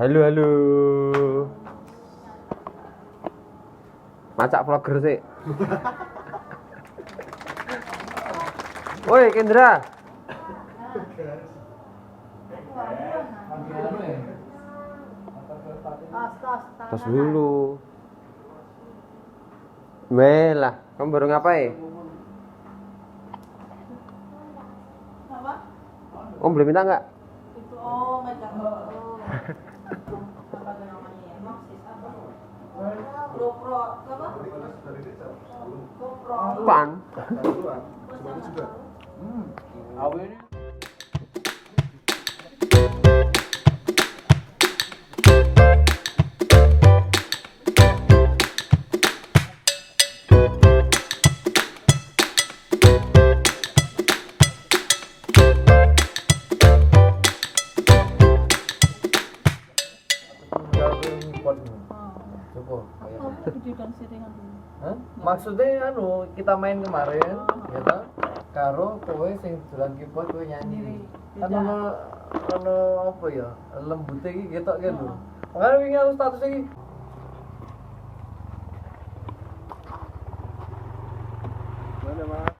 Halo, halo. Macak vlogger sih. Woi, Kendra. Tos dulu. Melah, kamu baru ngapain? Om boleh minta nggak? Itu megang apa namanya ya? GoPro apa? GoPro. Pan. Awalnya maksudnya kita main kemarin ya kan karo kowe sing dolan keyboard kowe nyanyi kan ono apa ya lembute iki ketok kan lho makane wingi aku status iki